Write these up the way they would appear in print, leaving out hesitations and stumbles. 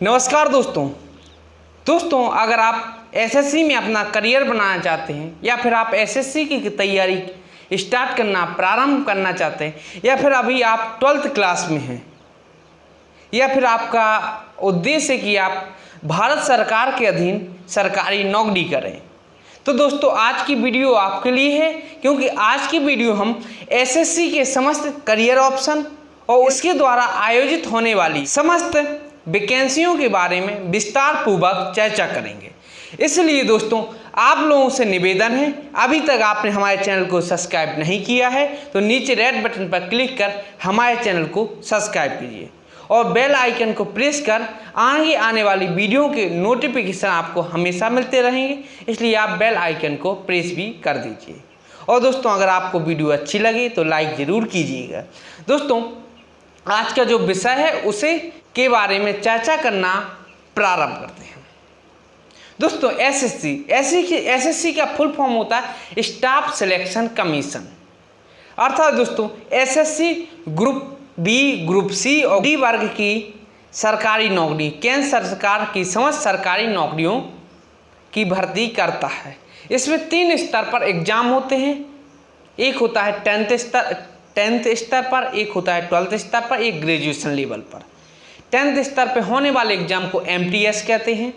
नमस्कार दोस्तों अगर आप एसएससी में अपना करियर बनाना चाहते हैं या फिर आप एसएससी की तैयारी स्टार्ट करना प्रारंभ करना चाहते हैं या फिर अभी आप 12th क्लास में हैं या फिर आपका उद्देश्य है कि आप भारत सरकार के अधीन सरकारी नौकरी करें, तो दोस्तों आज की वीडियो आपके लिए है, क्योंकि आज की वीडियो हम एसएससी के समस्त करियर ऑप्शन और उसके द्वारा आयोजित होने वाली समस्त वैकेंसियों के बारे में विस्तार पूर्वक चर्चा करेंगे। इसलिए दोस्तों आप लोगों से निवेदन है, अभी तक आपने हमारे चैनल को सब्सक्राइब नहीं किया है तो नीचे रेड बटन पर क्लिक कर हमारे चैनल को सब्सक्राइब कीजिए और बेल आइकन को प्रेस कर आगे आने वाली वीडियो के नोटिफिकेशन आपको हमेशा मिलते रहेंगे, इसलिए आप बेल आइकन को प्रेस भी कर दीजिए। और दोस्तों अगर आपको वीडियो अच्छी लगे तो लाइक ज़रूर कीजिएगा। दोस्तों आज का जो विषय है उसे के बारे में चर्चा करना प्रारंभ करते हैं। दोस्तों एसएससी का फुल फॉर्म होता है स्टाफ सिलेक्शन कमीशन, अर्थात दोस्तों SSC group B, group C और डी वर्ग की सरकारी नौकरी केंद्र सरकार की समस्त सरकारी नौकरियों की भर्ती करता है। इसमें 3 स्तर पर एग्जाम होते हैं, एक होता है 10th स्तर पर, एक होता है 12th स्तर पर, एक ग्रेजुएशन लेवल पर। 10th स्तर पर होने वाले एग्जाम को MTS कहते हैं,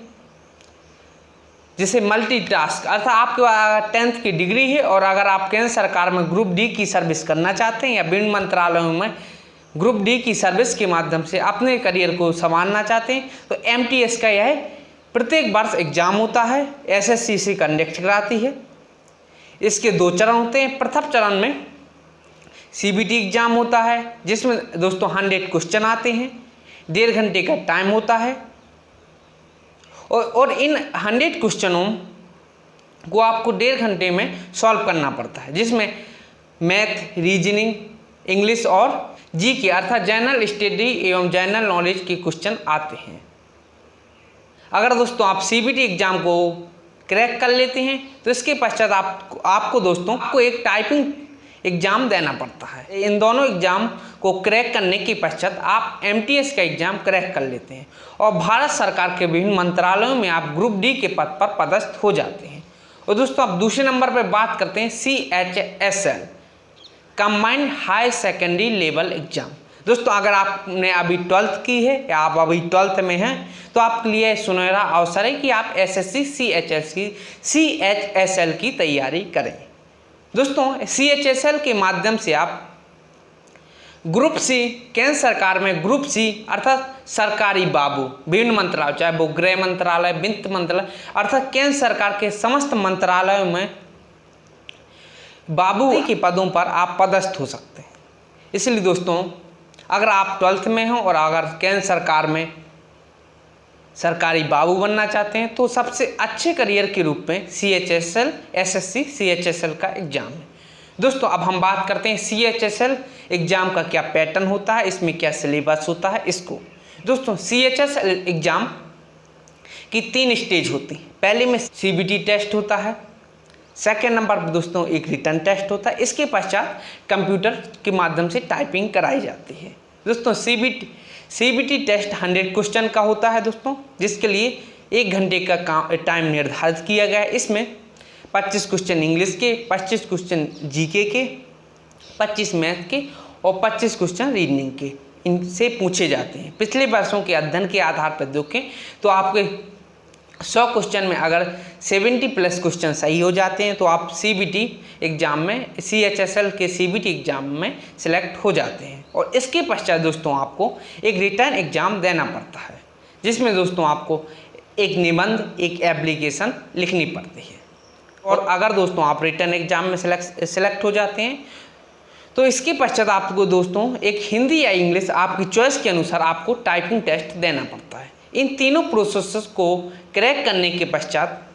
जिसे मल्टीटास्क, अर्थात आपके पास 10th की डिग्री है और अगर आप केंद्र सरकार में ग्रुप डी की सर्विस करना चाहते हैं या विभिन्न मंत्रालयों में ग्रुप डी की सर्विस के माध्यम से अपने करियर को संवारना चाहते हैं तो MTS का यह प्रत्येक वर्ष एग्जाम होता है, एसएससी से कंडक्ट कराती है। इसके 2 चरण होते हैं। प्रथम चरण में CBT एग्जाम होता है, जिसमें दोस्तों 100 क्वेश्चन आते हैं, 1.5 घंटे का टाइम होता है और इन 100 क्वेश्चनों को आपको 1.5 घंटे में सॉल्व करना पड़ता है, जिसमें मैथ, रीजनिंग, इंग्लिश और जीके अर्थात जनरल स्टडी एवं जनरल नॉलेज के क्वेश्चन आते हैं। अगर दोस्तों आप CBT एग्जाम को क्रैक कर लेते हैं तो इसके पश्चात आपको एक टाइपिंग एग्जाम देना पड़ता है। इन दोनों एग्जाम को क्रैक करने के पश्चात आप MTS का एग्जाम क्रैक कर लेते हैं और भारत सरकार के विभिन्न मंत्रालयों में आप ग्रुप डी के पद पर पदस्थ हो जाते हैं। और दोस्तों आप दूसरे नंबर पर बात करते हैं CHSL combined high secondary level exam. दोस्तों अगर आपने अभी 12th की है या आप अभी 12th में हैं तो आपके लिए सुनहरा अवसर है कि आप SSC CHSL की तैयारी करें। दोस्तों CHSL के माध्यम से आप ग्रुप सी, केंद्र सरकार में ग्रुप सी अर्थात सरकारी बाबू विभिन्न मंत्रालय, चाहे वो गृह मंत्रालय, वित्त मंत्रालय अर्थात केंद्र सरकार के समस्त मंत्रालयों में बाबू के पदों पर आप पदस्थ हो सकते हैं। इसलिए दोस्तों अगर आप 12th में हो और अगर केंद्र सरकार में सरकारी बाबू बनना चाहते हैं तो सबसे अच्छे करियर के रूप में SSC CHSL का एग्जाम है। दोस्तों अब हम बात करते हैं CHSL एग्जाम का क्या पैटर्न होता है, इसमें क्या सिलेबस होता है। इसको दोस्तों CHSL एग्जाम की 3 स्टेज होती है। पहले में CBT टेस्ट होता है, सेकेंड नंबर पर दोस्तों एक रिटर्न टेस्ट होता है, इसके पश्चात कंप्यूटर के माध्यम से टाइपिंग कराई जाती है। दोस्तों CBT टेस्ट 100 क्वेश्चन का होता है दोस्तों, जिसके लिए 1 घंटे का टाइम निर्धारित किया गया है। इसमें 25 क्वेश्चन इंग्लिश के, 25 क्वेश्चन जीके के, 25 मैथ के और 25 क्वेश्चन रीजनिंग के इनसे पूछे जाते हैं। पिछले वर्षों के अध्ययन के आधार पर देखें तो आपके 100 क्वेश्चन में अगर 70+ क्वेश्चन सही हो जाते हैं तो आप CBT एग्जाम में, CHSL के CBT एग्जाम में सिलेक्ट हो जाते हैं। और इसके पश्चात दोस्तों आपको एक रिटर्न एग्जाम देना पड़ता है, जिसमें दोस्तों आपको एक निबंध, एक एप्लीकेशन लिखनी पड़ती है। और अगर दोस्तों आप रिटर्न एग्जाम में सिलेक्ट हो जाते हैं तो इसके पश्चात आपको दोस्तों एक हिंदी या इंग्लिश आपकी चॉइस के अनुसार आपको टाइपिंग टेस्ट देना पड़ता है। इन तीनों प्रोसेस को क्रैक करने के पश्चात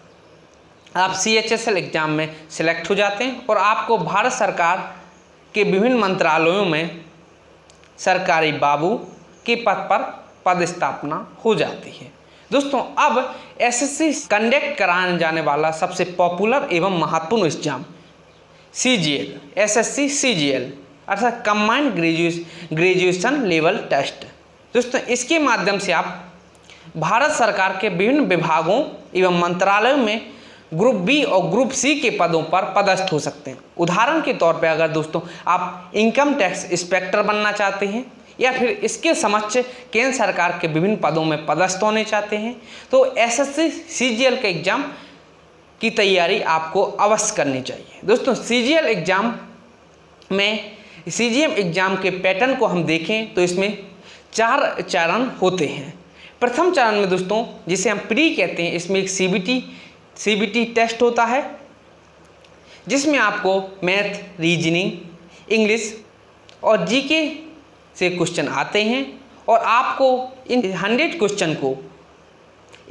आप CHSL एग्जाम में सिलेक्ट हो जाते हैं और आपको भारत सरकार के विभिन्न मंत्रालयों में सरकारी बाबू के पद पर पदस्थापना हो जाती है। दोस्तों अब SSC कंडक्ट कराने जाने वाला सबसे पॉपुलर एवं महत्वपूर्ण एग्जाम CGL, SSC CGL अर्थात कंबाइंड ग्रेजुएशन लेवल टेस्ट। दोस्तों इसके माध्यम से आप भारत सरकार के विभिन्न विभागों एवं मंत्रालयों में ग्रुप बी और ग्रुप सी के पदों पर पदस्थ हो सकते हैं। उदाहरण के तौर पे अगर दोस्तों आप इनकम टैक्स इंस्पेक्टर बनना चाहते हैं या फिर इसके समक्ष केंद्र सरकार के विभिन्न पदों में पदस्थ होने चाहते हैं तो एसएससी सीजीएल के एग्ज़ाम की तैयारी आपको अवश्य करनी चाहिए। दोस्तों सीजीएल एग्ज़ाम में सीजीएल एग्ज़ाम के पैटर्न को हम देखें तो इसमें 4 चरण होते हैं। प्रथम चरण में दोस्तों जिसे हम प्री कहते हैं, इसमें एक सीबीटी टेस्ट होता है जिसमें आपको मैथ, रीजनिंग, इंग्लिश और जीके से क्वेश्चन आते हैं और आपको इन 100 क्वेश्चन को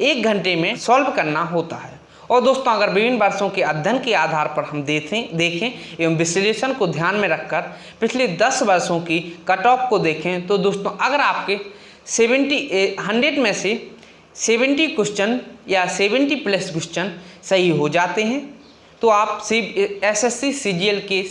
1 घंटे में सॉल्व करना होता है। और दोस्तों अगर विभिन्न वर्षों के अध्ययन के आधार पर हम देखें एवं विश्लेषण को ध्यान में रखकर पिछले 10 वर्षों की कट ऑफ को देखें तो दोस्तों अगर आपके 100 में से 70 क्वेश्चन या 70 प्लस क्वेश्चन सही हो जाते हैं तो आप एसएससी सीजीएल के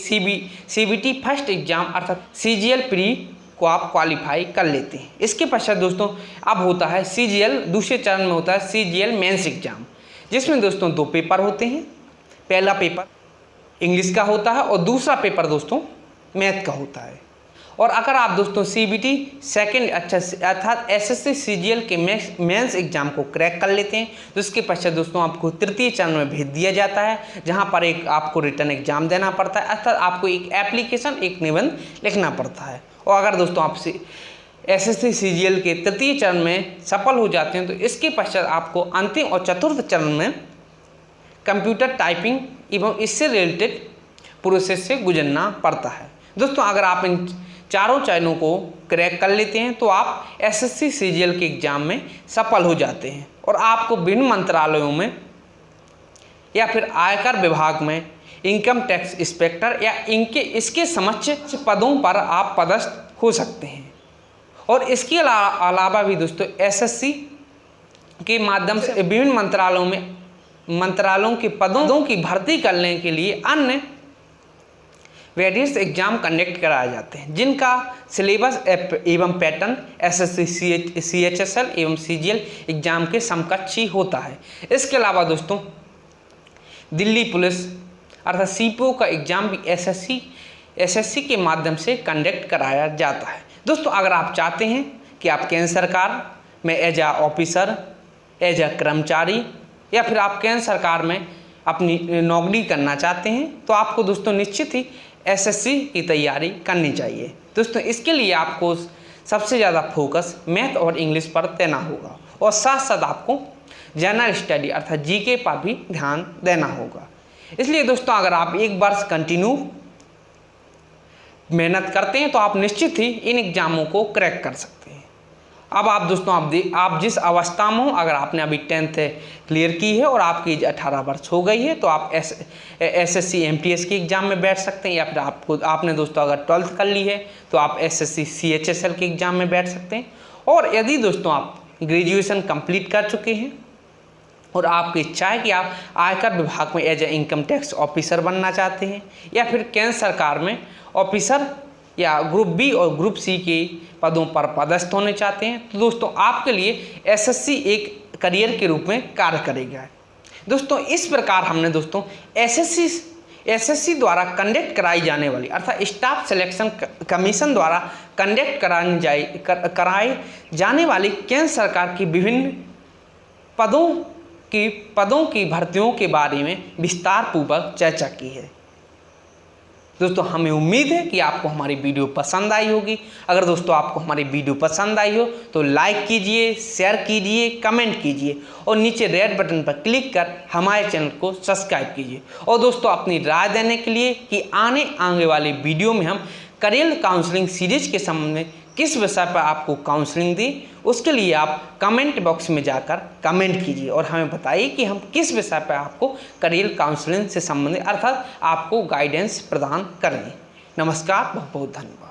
सीबीटी फर्स्ट एग्जाम अर्थात सीजीएल प्री को आप क्वालिफाई कर लेते हैं। इसके पश्चात दोस्तों अब होता है सीजीएल, दूसरे चरण में होता है सीजीएल मेंस एग्जाम, जिसमें दोस्तों 2 पेपर होते हैं। पहला पेपर इंग्लिश का होता है और दूसरा पेपर दोस्तों मैथ का होता है। और अगर आप दोस्तों सीबीटी सेकंड अर्थात एसएससी सीजीएल के मेंस एग्जाम को क्रैक कर लेते हैं तो इसके पश्चात दोस्तों आपको तृतीय चरण में भेज दिया जाता है जहां पर एक आपको रिटर्न एग्जाम देना पड़ता है अर्थात आपको एक एप्लीकेशन, एक निबंध लिखना पड़ता है। और अगर दोस्तों आप एसएससी सीजीएल के तृतीय चरण में सफल हो जाते हैं तो इसके पश्चात आपको अंतिम और चतुर्थ चरण में कंप्यूटर टाइपिंग एवं इससे रिलेटेड प्रोसेस से गुजरना पड़ता है। दोस्तों अगर आप इन चारों चरणों को क्रैक कर लेते हैं तो आप एसएससी सीजीएल के एग्ज़ाम में सफल हो जाते हैं और आपको विभिन्न मंत्रालयों में या फिर आयकर विभाग में इनकम टैक्स इंस्पेक्टर या इसके समक्ष पदों पर आप पदस्थ हो सकते हैं। और इसके अलावा भी दोस्तों एसएससी के माध्यम से विभिन्न मंत्रालयों के पदों की भर्ती करने के लिए अन्य वेरियस एग्जाम कंडक्ट कराए जाते हैं जिनका सिलेबस एवं पैटर्न एसएससी सीएचएसएल एवं सीजीएल एग्जाम के समकक्ष ही होता है। इसके अलावा दोस्तों दिल्ली पुलिस अर्थात सीपीओ का एग्ज़ाम भी एसएससी के माध्यम से कंडक्ट कराया जाता है। दोस्तों अगर आप चाहते हैं कि आप केंद्र सरकार में एज आ ऑफिसर, एज आ कर्मचारी या फिर आप केंद्र सरकार में अपनी नौकरी करना चाहते हैं तो आपको दोस्तों निश्चित ही एसएससी की तैयारी करनी चाहिए। दोस्तों इसके लिए आपको सबसे ज़्यादा फोकस मैथ और इंग्लिश पर देना होगा और साथ साथ आपको जनरल स्टडी अर्थात जीके पर भी ध्यान देना होगा। इसलिए दोस्तों अगर आप एक वर्ष कंटिन्यू मेहनत करते हैं तो आप निश्चित ही इन एग्ज़ामों को क्रैक कर सकते हैं। अब आप दोस्तों आप जिस अवस्था में हो, अगर आपने अभी 10th क्लियर की है और आपकी एज 18 वर्ष हो गई है तो आप एसएससी एमटीएस के एग्ज़ाम में बैठ सकते हैं या फिर आपने दोस्तों अगर 12th कर ली है तो आप एसएससी सीएचएसएल के एग्ज़ाम में बैठ सकते हैं। और यदि दोस्तों आप ग्रेजुएशन कंप्लीट कर चुके हैं और आपकी इच्छा है कि आप आयकर विभाग में as a income tax officer बनना चाहते हैं या फिर केंद्र सरकार में ऑफिसर या ग्रुप बी और ग्रुप सी के पदों पर पदस्थ होने चाहते हैं तो दोस्तों आपके लिए एसएससी एक करियर के रूप में कार्य करेगा। दोस्तों इस प्रकार हमने दोस्तों एसएससी द्वारा कंडक्ट कराई जाने वाली अर्थात स्टाफ सिलेक्शन कमीशन द्वारा कंडक्ट कराई जाने वाली केंद्र सरकार की विभिन्न पदों की भर्तियों के बारे में विस्तार पूर्वक चर्चा की है। दोस्तों हमें उम्मीद है कि आपको हमारी वीडियो पसंद आई होगी। अगर दोस्तों आपको हमारी वीडियो पसंद आई हो तो लाइक कीजिए, शेयर कीजिए, कमेंट कीजिए और नीचे रेड बटन पर क्लिक कर हमारे चैनल को सब्सक्राइब कीजिए। और दोस्तों अपनी राय देने के लिए कि आने वाले वीडियो में हम करियर काउंसलिंग सीरीज के संबंध में किस विषय पर आपको काउंसलिंग दी, उसके लिए आप कमेंट बॉक्स में जाकर कमेंट कीजिए और हमें बताइए कि हम किस विषय पर आपको करियर काउंसलिंग से संबंधित अर्थात आपको गाइडेंस प्रदान करें। नमस्कार, बहुत बहुत धन्यवाद।